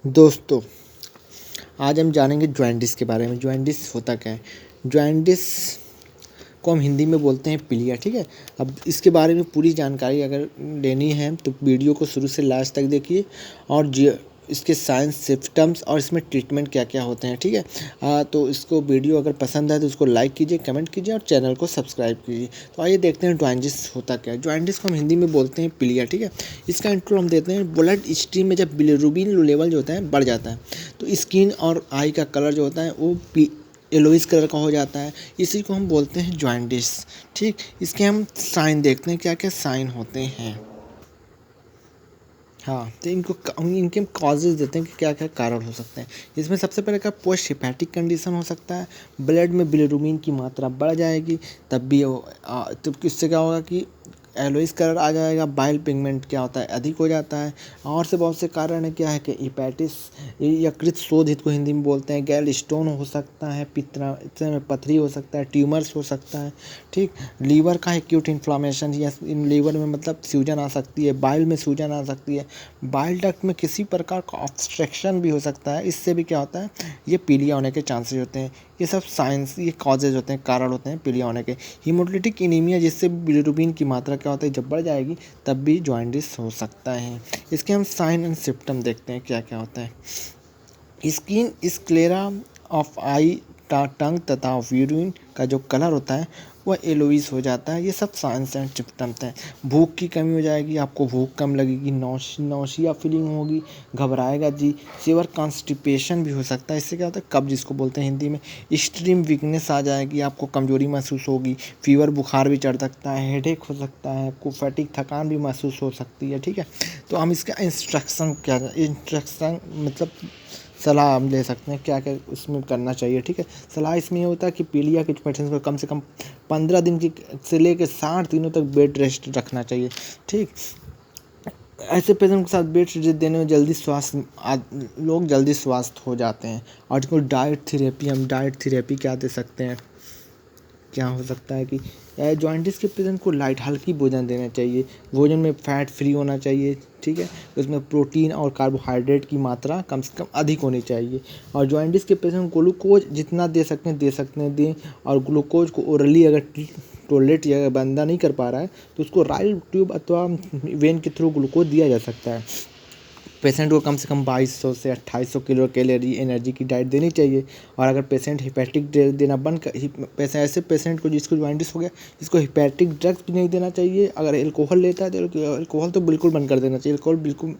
दोस्तों, आज हम जानेंगे जॉइंटिस के बारे में। जॉइंटिस होता क्या है? जॉइंटिस को हम हिंदी में बोलते हैं पीलिया। ठीक है, अब इसके बारे में पूरी जानकारी अगर लेनी है तो वीडियो को शुरू से लास्ट तक देखिए और इसके साइंस, सिम्पटम्स और इसमें ट्रीटमेंट क्या क्या होते हैं। ठीक है, तो इसको वीडियो अगर पसंद है तो इसको लाइक कीजिए, कमेंट कीजिए और चैनल को सब्सक्राइब कीजिए। तो आइए देखते हैं जॉइंटिस होता क्या है। जॉइंटिस को हम हिंदी में बोलते हैं पीलिया। ठीक है, इसका इंट्रो हम देते हैं। ब्लड स्ट्रीम में जब बिलिरुबिन लेवल जो होता है बढ़ जाता है तो स्किन और आई का कलर जो होता है वो येलोइश कलर का हो जाता है। इसी को हम बोलते हैं जॉइंटिस। ठीक, इसके हम साइन देखते हैं, क्या क्या साइन होते हैं। हाँ, तो इनके हम कॉजेज देते हैं कि क्या क्या कारण हो सकते हैं। इसमें सबसे पहले का पोस्ट हिपैटिक कंडीशन हो सकता है। ब्लड में बिलिरुबिन की मात्रा बढ़ जाएगी, तब भी तब इससे क्या होगा कि एलोइस कलर आ जाएगा। बाइल पिगमेंट क्या होता है, अधिक हो जाता है। और से बहुत से कारण है, क्या है कि हिपैटिस यकृत शोधित को हिंदी में बोलते हैं। गैल स्टोन हो सकता है, पित्त में पथरी हो सकता है, ट्यूमर्स हो सकता है। ठीक, लीवर का एक्यूट इन्फ्लामेशन या लीवर में मतलब सूजन आ सकती है, बाइल में सूजन आ सकती है, बाइल डक्ट में किसी प्रकार का ऑब्स्ट्रक्शन भी हो सकता है। इससे भी क्या होता है, ये पीलिया होने के चांसेस होते हैं। ये सब साइंस, ये कॉजेज होते हैं, कारण होते हैं पीलिया होने के। हीमोलिटिक एनीमिया, जिससे बिलिरुबिन की मात्रा क्या होता है जब बढ़ जाएगी तब भी जॉइंटिस हो सकता है। इसके हम साइन एंड सिम्पटम देखते हैं क्या क्या होता है। स्किन स्क्लेरा ऑफ आई, टंग तथा यूरिन का जो कलर होता है वह येलोइश हो जाता है। ये सब साइंस एंड सिम्पटम्स हैं। भूख की कमी हो जाएगी, आपको भूख कम लगेगी, नौसिया फीलिंग होगी, घबराएगा जी, फीवर, कॉन्स्टिपेशन भी हो सकता है। इससे क्या होता है, कब्ज जिसको बोलते हैं हिंदी में। एक्सट्रीम वीकनेस आ जाएगी, आपको कमजोरी महसूस होगी, फीवर, बुखार भी चढ़ सकता है, हेडेक हो सकता है, आपको फैटिक, थकान भी महसूस हो सकती है। ठीक है, तो हम इसका इंस्ट्रक्शन मतलब सलाह हम ले सकते हैं क्या क्या उसमें करना चाहिए। ठीक है, सलाह इसमें ये होता है कि पीलिया के पेशेंट्स को कम से कम 15 दिन की से लेकर 60 दिनों तक बेड रेस्ट रखना चाहिए। ठीक, ऐसे पेशेंट के साथ बेड रेस्ट देने में लोग जल्दी स्वस्थ हो जाते हैं। आर्टिकल डाइट थेरेपी, हम डाइट थेरेपी क्या दे सकते हैं, क्या हो सकता है कि जॉइंटिस के पेशेंट को लाइट हल्की भोजन देना चाहिए। भोजन में फैट फ्री होना चाहिए। ठीक है, उसमें प्रोटीन और कार्बोहाइड्रेट की मात्रा कम से कम अधिक होनी चाहिए। और जॉइंटिस के पेशेंट को ग्लूकोज जितना दे सकते हैं दें। और ग्लूकोज को ओरली अगर टॉयलेट या बंदा नहीं कर पा रहा है तो उसको राइल ट्यूब अथवा वेन के थ्रू ग्लूकोज दिया जा सकता है। पेशेंट को कम से कम 2200 से 2800 किलो कैलोरी एनर्जी की डाइट देनी चाहिए। और अगर पेशेंट हिपैटिक देना बंद कर, ऐसे पेशेंट को जिसको जॉइंटिस हो गया, इसको हिपैटिक ड्रग्स भी नहीं देना चाहिए। अगर एल्कोहल लेता है तो एल्कोहल तो बिल्कुल बंद कर देना चाहिए। एल्कोहल बिल्कुल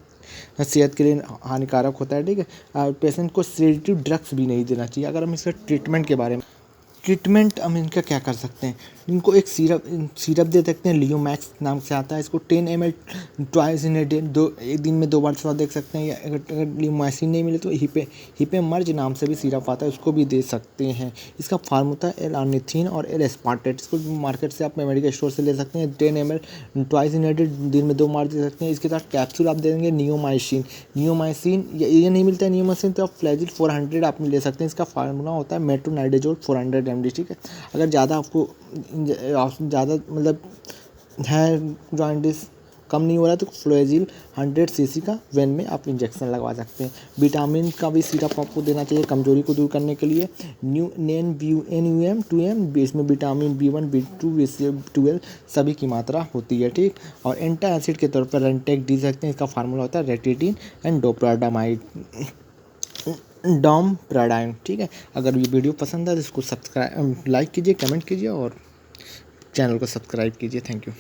सेहत के लिए हानिकारक होता है। ठीक है, और पेशेंट को सेडेटिव ड्रग्स भी नहीं देना चाहिए। अगर हम इसके ट्रीटमेंट के बारे में हम इनका क्या कर सकते हैं, इनको एक सिरप दे सकते हैं, लियोमैक्स नाम से आता है। इसको 10 ml twice in a day, एक दिन में 2 बार थोड़ा देख सकते हैं। या अगर लियोमैक्सिन नहीं मिले तो हिपेमर्ज नाम से भी सिरप आता है, उसको भी दे सकते हैं। इसका फार्म होता है एल-आर्निथिन और एल-एस्पार्टेट। इसको मार्केट से आप मेडिकल स्टोर से ले सकते हैं। 10 ml twice in a day, दिन में 2 बार दे सकते हैं। इसके साथ कैप्सूल आप देंगे नियोमाइसिन। ये नहीं मिलता है नियोमाइसिन तो आप फ्लैजिल 400 आप ले सकते हैं। इसका फार्मूला होता है मेट्रोनाइडाजोल 400 mg। ठीक है, अगर ज़्यादा आपको ज़्यादा मतलब है जॉइंटिस कम नहीं हो रहा तो फ्लोएजिल 100 cc का वेन में आप इंजेक्शन लगवा सकते हैं। विटामिन का भी सिरप आपको देना चाहिए कमजोरी को दूर करने के लिए। NUM 2M, इसमें विटामिन B1, B2, B12 सभी की मात्रा होती है। ठीक, और एंटा एसिड के तौर पर रेंटेक दे सकते हैं। इसका फार्मूला होता है रेटिटिन एंड डॉमप्राडाइन। ठीक है, अगर ये वीडियो पसंद है तो इसको लाइक कीजिए, कमेंट कीजिए और चैनल को सब्सक्राइब कीजिए। Thank you.